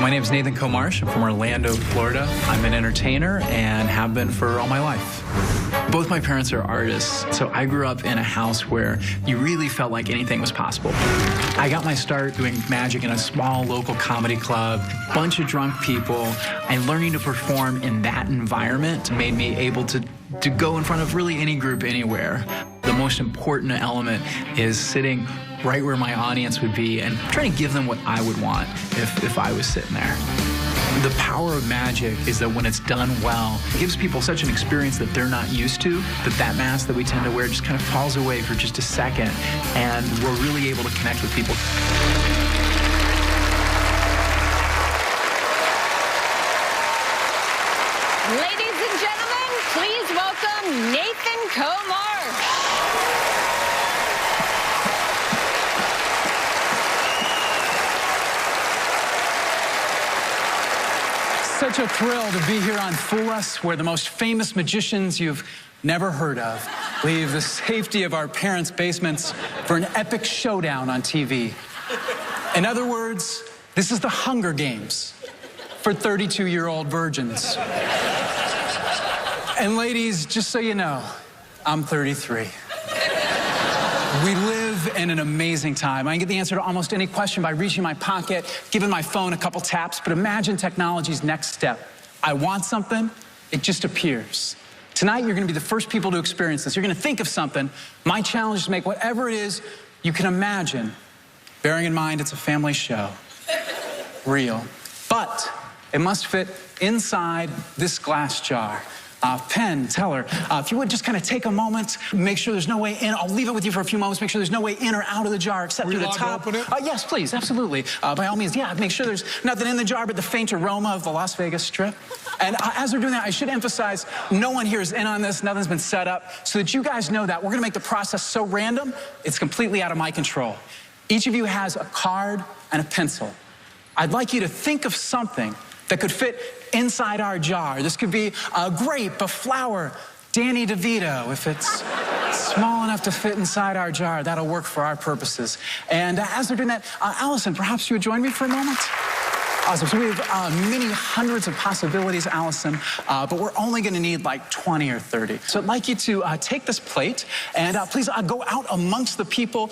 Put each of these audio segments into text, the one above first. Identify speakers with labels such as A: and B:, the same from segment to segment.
A: My name is Coe Marsh. I'm from Orlando, Florida. I'm an entertainer and have been for all my life. Both my parents are artists, so I grew up in a house where you really felt like anything was possible. I got my start doing magic in a small local comedy club, bunch of drunk people, and learning to perform in that environment made me able to go in front of really any group anywhere. The most important element is sitting right where my audience would be and trying to give them what I would want if I was sitting there. The power of magic is that when it's done well, it gives people such an experience that they're not used to, that mask that we tend to wear just kind of falls away for just a second, and we're really able to connect with people.
B: Ladies and gentlemen, please welcome Coe Marsh.
C: Such a thrill to be here on Fool Us, where the most famous magicians you've never heard of leave the safety of our parents' basements for an epic showdown on TV. In other words, this is the Hunger Games for 32-year-old virgins. And ladies, just so you know, I'm 33. We live in an amazing time. I can get the answer to almost any question by reaching my pocket, giving my phone a couple taps, but imagine technology's next step. I want something, it just appears. Tonight, you're gonna be the first people to experience this. You're gonna think of something. My challenge is to make whatever it is you can imagine, bearing in mind it's a family show. Real. But it must fit inside this glass jar. Penn, Teller, if you would just kind of take a moment, make sure there's no way in. I'll leave it with you for a few moments, make sure there's no way in or out of the jar except through the top.
D: Open it?
C: Yes, please, absolutely. By all means, yeah, make sure there's nothing in the jar but the faint aroma of the Las Vegas Strip. And as we're doing that, I should emphasize, no one here is in on this, nothing's been set up, so that you guys know that. We're gonna make the process so random, it's completely out of my control. Each of you has a card and a pencil. I'd like you to think of something that could fit inside our jar. This could be a grape, a flower, Danny DeVito. If it's small enough to fit inside our jar, that'll work for our purposes. And as they're doing that, Allison, perhaps you would join me for a moment? Awesome. So we have many hundreds of possibilities, Allison, but we're only going to need like 20 or 30. So I'd like you to take this plate and please go out amongst the people,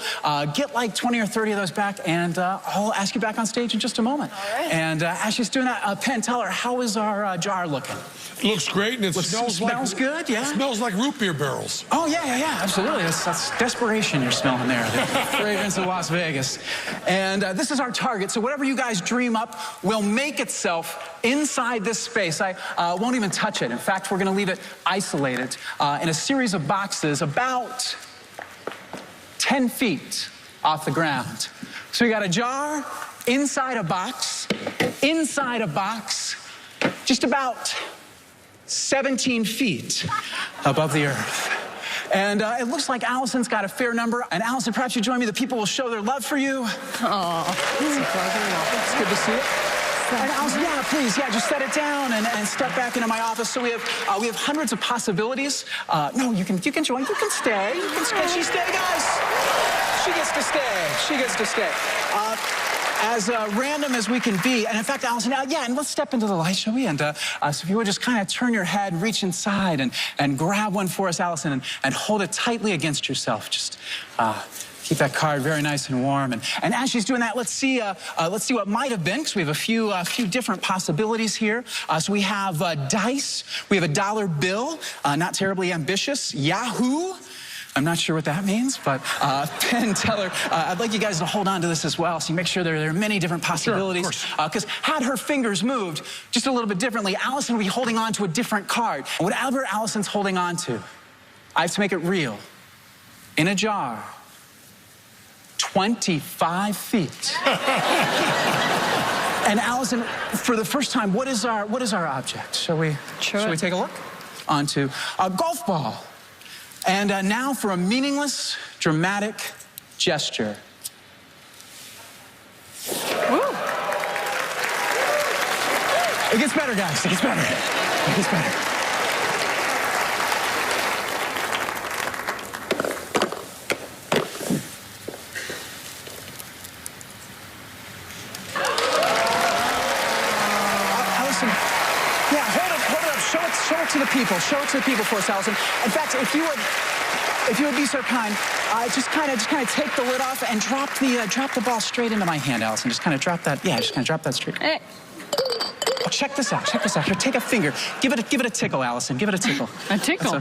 C: get like 20 or 30 of those back, and I'll ask you back on stage in just a moment.
B: All right.
C: And as she's doing that, Penn, tell her, how is our jar looking?
D: It looks great, and it smells
C: good, yeah?
D: It smells like root beer barrels.
C: Oh, yeah, absolutely. That's desperation you're smelling there, the fragrance of Las Vegas. And this is our target, so whatever you guys dream up will make itself inside this space. I won't even touch it. In fact, we're going to leave it isolated in a series of boxes about 10 feet off the ground. So we got a jar inside a box, just about 17 feet above the earth. And it looks like Allison's got a fair number. And Allison, perhaps you join me. The people will show their love for you. Oh, it's good to see it. And Allison, yeah, please, just set it down and step back into my office. So we have hundreds of possibilities. No, you can join. You can stay. Can she stay, guys? She gets to stay. She gets to stay. As random as we can be, and in fact, Allison, and let's step into the light, shall we? And so if you would just kind of turn your head, reach inside, and grab one for us, Allison, and hold it tightly against yourself. Just keep that card very nice and warm. And as she's doing that, let's see what might have been, because we have a few different possibilities here. So we have dice, we have a dollar bill, not terribly ambitious, Yahoo. I'm not sure what that means, but Penn, Teller, I'd like you guys to hold on to this as well, so you make sure there are many different possibilities.
D: Sure,
C: because had her fingers moved just a little bit differently, Allison would be holding on to a different card. Whatever Allison's holding on to, I have to make it real. In a jar, 25 feet. And Allison, for the first time, what is our object? Shall we take a look? Onto a golf ball. And now for a meaningless, dramatic gesture.
B: Woo.
C: It gets better, guys. It gets better. It gets better. to the people. Show it to the people for us, Allison. In fact, if you would be so kind, just kind of take the lid off and drop the ball straight into my hand, Allison. Just kind of drop that. Yeah, just kind of drop that straight. Oh, check this out. Check this out. Here, take a finger. Give it a tickle, Allison. Give it a tickle.
B: A tickle.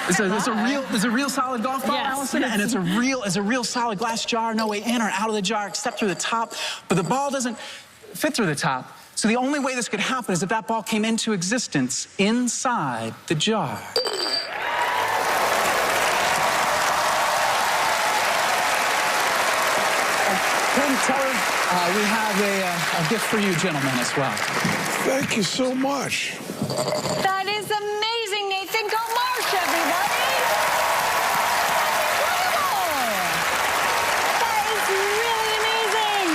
C: It's a real solid golf ball,
B: yes,
C: Allison,
B: yes.
C: and it's a real solid glass jar. No way in or out of the jar except through the top. But the ball doesn't fit through the top. So the only way this could happen is if that ball came into existence inside the jar. Penn, tell her we have a gift for you gentlemen as well.
D: Thank you so much.
B: That is amazing, Nathan. Coe Marsh, everybody. That is really amazing.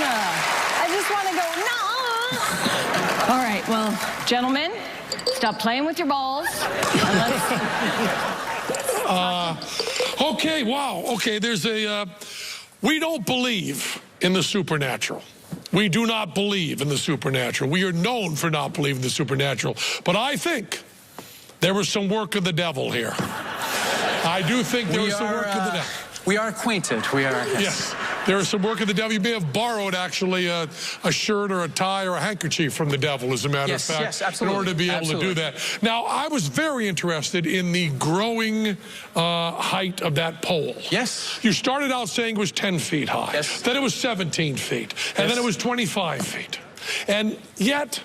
B: I just want to go, nah. All right, well, gentlemen, stop playing with your balls.
D: Okay, wow. Okay, there's we don't believe in the supernatural. We do not believe in the supernatural. We are known for not believing in the supernatural. But I think there was some work of the devil here. I do think there was some work of the devil.
C: We are acquainted. We are,
D: yes. There is some work of the devil. You may have borrowed, actually, a shirt or a tie or a handkerchief from the devil, as a matter of fact.
C: Yes, absolutely.
D: In order to be able to do that. Now, I was very interested in the growing height of that pole.
C: Yes.
D: You started out saying it was 10 feet high.
C: Yes.
D: Then it was 17 feet. And then it was 25 feet. And yet,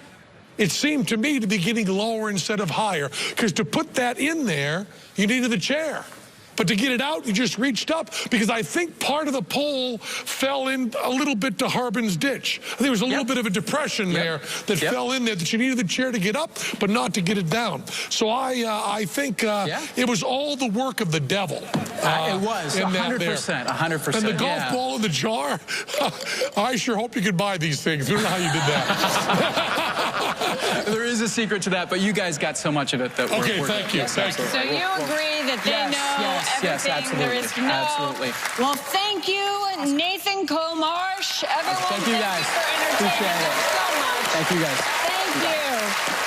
D: it seemed to me to be getting lower instead of higher. Because to put that in there, you needed the chair. But to get it out, you just reached up, because I think part of the pole fell in a little bit to Harbin's ditch. I think there was a little bit of a depression there that fell in there, that you needed the chair to get up, but not to get it down. So I think it was all the work of the devil.
C: It was, 100%, 100%.
D: And the golf ball in the jar, I sure hope you could buy these things. I don't know how you did that.
C: There is a secret to that, but you guys got so much of it that
D: okay, thank you. Thank you.
B: So you agree that they know everything
C: absolutely.
B: there is to know?
C: Absolutely.
B: Well, thank you, Nathan Coe Marsh. Everyone,
C: thank you guys.
B: For entertaining
C: Appreciate it.
B: us so much.
C: Thank you guys.
B: Thank you.